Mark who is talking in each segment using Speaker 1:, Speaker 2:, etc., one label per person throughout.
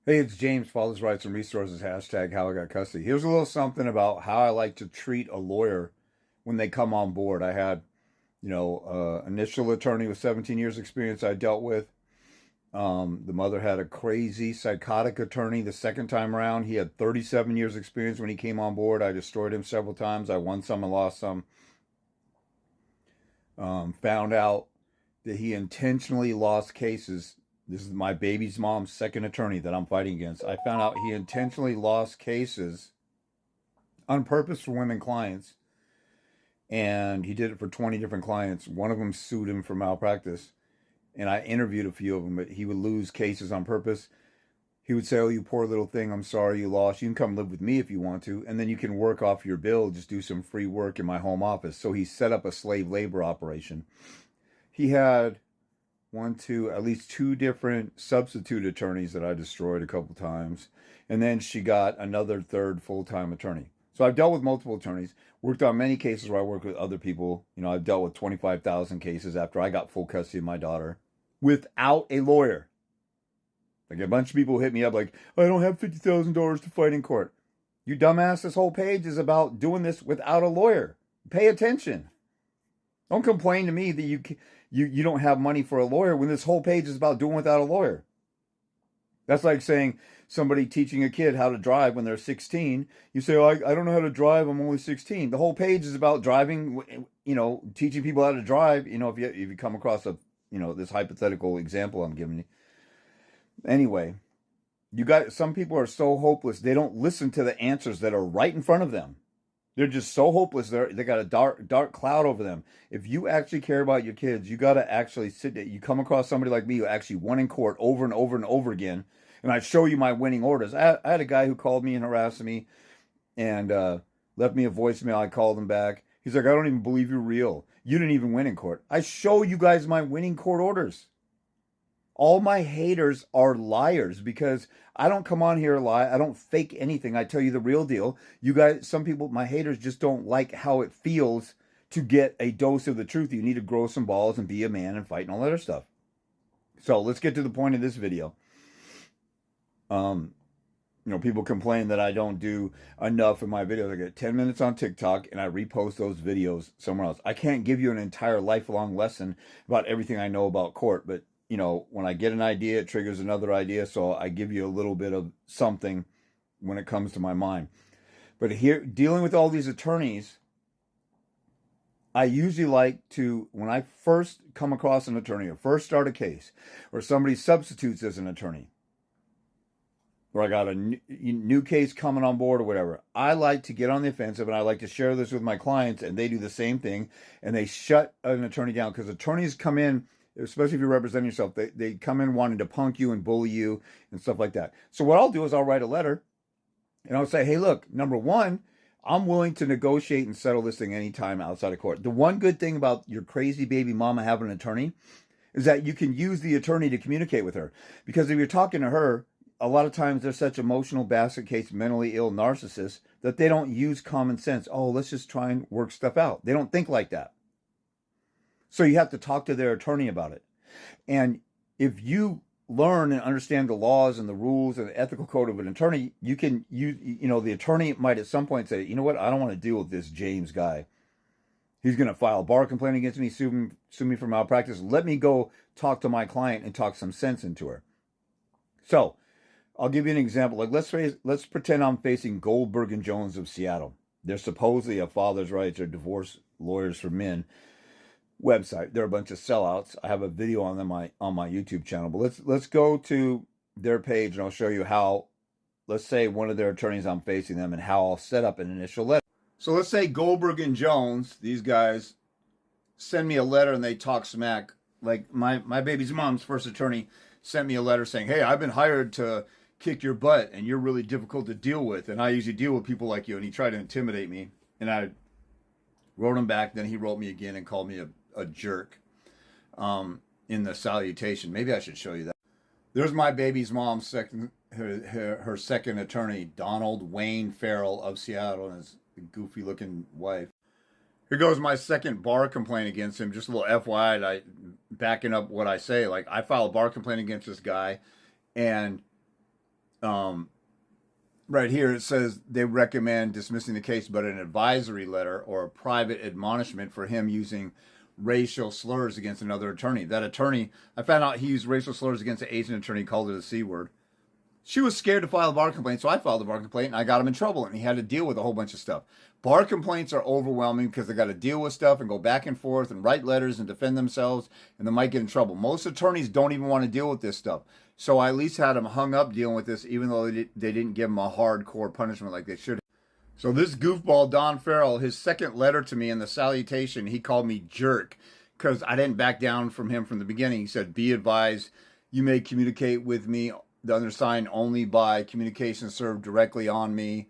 Speaker 1: Hey, it's James, Father's Rights and Resources, hashtag how I got custody. Here's a little something about how I like to treat a lawyer when they come on board. I had, initial attorney with 17 years experience I dealt with. The mother had a crazy psychotic attorney the second time around. He had 37 years experience when he came on board. I destroyed him several times. I won some and lost some. Found out that he intentionally lost cases. This is my baby's mom's second attorney that I'm fighting against. I found out he intentionally lost cases on purpose for women clients, and he did it for 20 different clients. One of them sued him for malpractice, and I interviewed a few of them, but he would lose cases on purpose. He would say, "Oh, you poor little thing, I'm sorry you lost. You can come live with me if you want to, and then you can work off your bill, just do some free work in my home office." So he set up a slave labor operation. He had at least two different substitute attorneys that I destroyed a couple times. And then she got another third full-time attorney. So I've dealt with multiple attorneys, worked on many cases where I work with other people. I've dealt with 25,000 cases after I got full custody of my daughter without a lawyer. Like a bunch of people hit me up like, "I don't have $50,000 to fight in court." You dumbass, this whole page is about doing this without a lawyer. Pay attention. Don't complain to me that you don't have money for a lawyer when this whole page is about doing without a lawyer. That's like saying somebody teaching a kid how to drive when they're 16. You say, "Oh, I don't know how to drive. I'm only 16." The whole page is about driving, teaching people how to drive. If you come across this hypothetical example I'm giving you. Anyway, some people are so hopeless. They don't listen to the answers that are right in front of them. They're just so hopeless. They got a dark cloud over them. If you actually care about your kids, you got to actually sit there. You come across somebody like me who actually won in court over and over and over again, and I show you my winning orders. I had a guy who called me and harassed me and left me a voicemail. I called him back. He's like, "I don't even believe you're real. You didn't even win in court." I show you guys my winning court orders. All my haters are liars because I don't come on here lie. I don't fake anything. I tell you the real deal. You guys, some people, my haters just don't like how it feels to get a dose of the truth. You need to grow some balls and be a man and fight and all that other stuff. So let's get to the point of this video. People complain that I don't do enough in my videos. I get 10 minutes on TikTok and I repost those videos somewhere else. I can't give you an entire lifelong lesson about everything I know about court, but when I get an idea, it triggers another idea. So I give you a little bit of something when it comes to my mind. But here, dealing with all these attorneys, I usually like to, when I first come across an attorney or first start a case, or somebody substitutes as an attorney, or I got a new case coming on board or whatever, I like to get on the offensive and I like to share this with my clients, and they do the same thing and they shut an attorney down because attorneys come in, especially if you represent yourself, they come in wanting to punk you and bully you and stuff like that. So what I'll do is I'll write a letter and I'll say, "Hey, look, number one, I'm willing to negotiate and settle this thing anytime outside of court. The one good thing about your crazy baby mama having an attorney is that you can use the attorney to communicate with her. Because if you're talking to her, a lot of times they're such emotional basket case, mentally ill narcissists that they don't use common sense. Oh, let's just try and work stuff out. They don't think like that. So you have to talk to their attorney about it. And if you learn and understand the laws and the rules and the ethical code of an attorney, the attorney might at some point say, "You know what? I don't want to deal with this James guy. He's going to file a bar complaint against me, sue me for malpractice. Let me go talk to my client and talk some sense into her." So I'll give you an example. Like let's pretend I'm facing Goldberg and Jones of Seattle. They're supposedly a father's rights or divorce lawyers for men website. They're a bunch of sellouts. I have a video on them on my YouTube channel. But let's go to their page and I'll show you how. Let's say one of their attorneys, I'm facing them, and how I'll set up an initial letter. So let's say Goldberg and Jones, these guys, send me a letter and they talk smack. Like my baby's mom's first attorney sent me a letter saying, "Hey, I've been hired to kick your butt and you're really difficult to deal with. And I usually deal with people like you." And he tried to intimidate me. And I wrote him back. Then he wrote me again and called me a jerk in the salutation. Maybe I should show you that. There's my baby's mom's her second attorney, Donald Wayne Farrell of Seattle, and his goofy looking wife. Here goes my second bar complaint against him. Just a little FYI, backing up what I say. Like, I filed a bar complaint against this guy, and right here it says they recommend dismissing the case, but an advisory letter or a private admonishment for him using racial slurs against another attorney. That attorney, I found out he used racial slurs against an Asian attorney, called it a C word. She was scared to file a bar complaint, so I filed a bar complaint, and I got him in trouble, and he had to deal with a whole bunch of stuff. Bar complaints are overwhelming because they got to deal with stuff and go back and forth and write letters and defend themselves, and they might get in trouble. Most attorneys don't even want to deal with this stuff. So I at least had them hung up dealing with this, even though they didn't give him a hardcore punishment like they should. So this goofball, Don Farrell, his second letter to me in the salutation, he called me jerk because I didn't back down from him from the beginning. He said, be advised, you may communicate with me, the undersigned, only by communication served directly on me.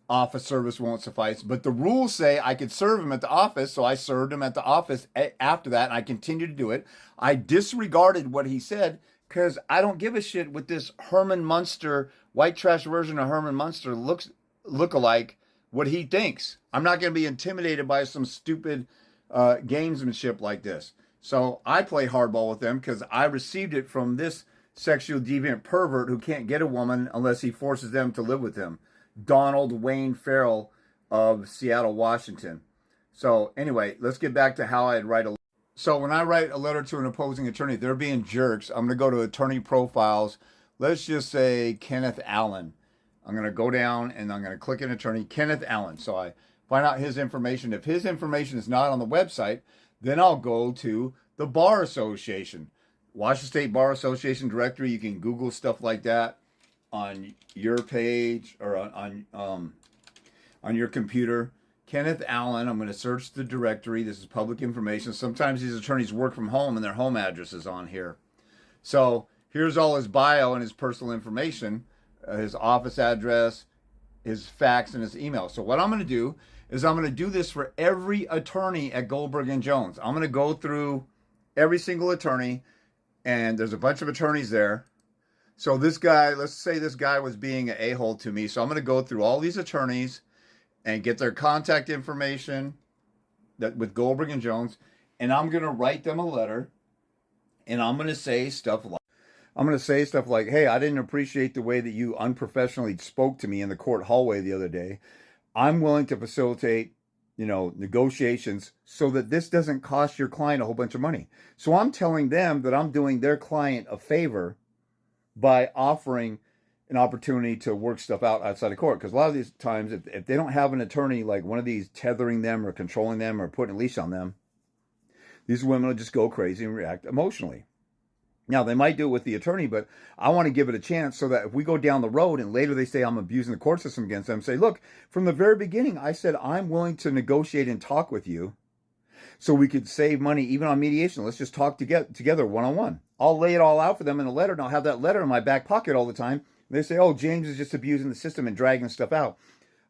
Speaker 1: Office service won't suffice. But the rules say I could serve him at the office, so I served him at the office after that, and I continued to do it. I disregarded what he said because I don't give a shit what this Herman Munster, white trash version of Herman Munster look-alike, what he thinks. I'm not going to be intimidated by some stupid gamesmanship like this. So I play hardball with them because I received it from this sexual deviant pervert who can't get a woman unless he forces them to live with him. Donald Wayne Farrell of Seattle, Washington. So anyway, let's get back to how I'd write a letter. So when I write a letter to an opposing attorney, they're being jerks. I'm going to go to attorney profiles. Let's just say Kenneth Allen. I'm going to go down and I'm going to click an attorney, Kenneth Allen. So I find out his information. If his information is not on the website, then I'll go to the Bar Association. Washington State Bar Association directory. You can Google stuff like that on your page or on your computer. Kenneth Allen. I'm going to search the directory. This is public information. Sometimes these attorneys work from home and their home address is on here. So here's all his bio and his personal information, his office address, his fax, and his email. So what I'm going to do is I'm going to do this for every attorney at Goldberg and Jones. I'm going to go through every single attorney. And there's a bunch of attorneys there. So this guy, let's say this guy was being an a-hole to me. So I'm going to go through all these attorneys and get their contact information with Goldberg and Jones. And I'm going to write them a letter. And I'm going to say stuff like, hey, I didn't appreciate the way that you unprofessionally spoke to me in the court hallway the other day. I'm willing to facilitate negotiations so that this doesn't cost your client a whole bunch of money. So I'm telling them that I'm doing their client a favor by offering an opportunity to work stuff out outside of court. Because a lot of these times, if they don't have an attorney like one of these tethering them or controlling them or putting a leash on them, these women will just go crazy and react emotionally. Now, they might do it with the attorney, but I want to give it a chance so that if we go down the road and later they say I'm abusing the court system against them, say, look, from the very beginning, I said I'm willing to negotiate and talk with you so we could save money even on mediation. Let's just talk together one-on-one. I'll lay it all out for them in a letter, and I'll have that letter in my back pocket all the time. They say, oh, James is just abusing the system and dragging stuff out.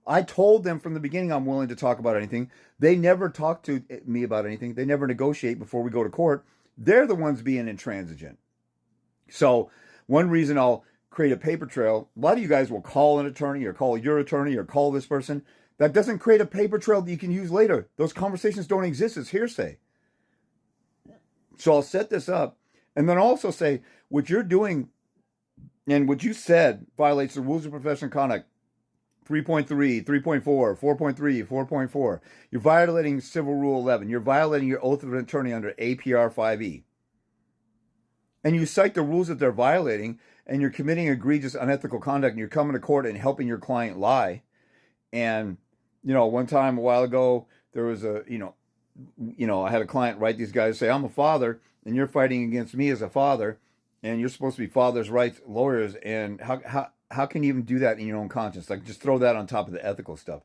Speaker 1: I told them from the beginning I'm willing to talk about anything. They never talk to me about anything. They never negotiate before we go to court. They're the ones being intransigent. So one reason I'll create a paper trail, a lot of you guys will call an attorney or call your attorney or call this person. That doesn't create a paper trail that you can use later. Those conversations don't exist. It's hearsay. So I'll set this up and then also say what you're doing and what you said violates the rules of professional conduct. 3.3, 3.4, 4.3, 4.4. You're violating Civil Rule 11. You're violating your oath of an attorney under APR 5E. And you cite the rules that they're violating, and you're committing egregious unethical conduct, and you're coming to court and helping your client lie. And, one time a while ago, there was I had a client write these guys say, I'm a father, and you're fighting against me as a father, and you're supposed to be father's rights lawyers, and how can you even do that in your own conscience? Like, just throw that on top of the ethical stuff.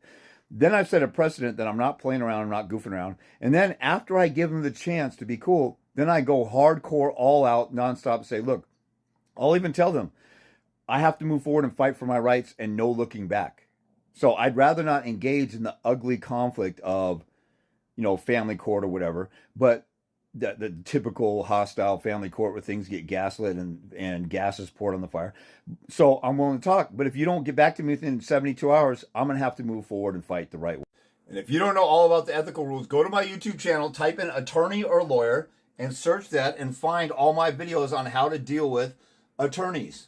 Speaker 1: Then I've set a precedent that I'm not playing around, I'm not goofing around. And then after I give them the chance to be cool, then I go hardcore, all out, nonstop, and say, look, I'll even tell them I have to move forward and fight for my rights and no looking back. So I'd rather not engage in the ugly conflict of, family court or whatever, but the typical hostile family court where things get gaslit and gas is poured on the fire. So I'm willing to talk. But if you don't get back to me within 72 hours, I'm going to have to move forward and fight the right way. And if you don't know all about the ethical rules, go to my YouTube channel, type in attorney or lawyer, and search that and find all my videos on how to deal with attorneys.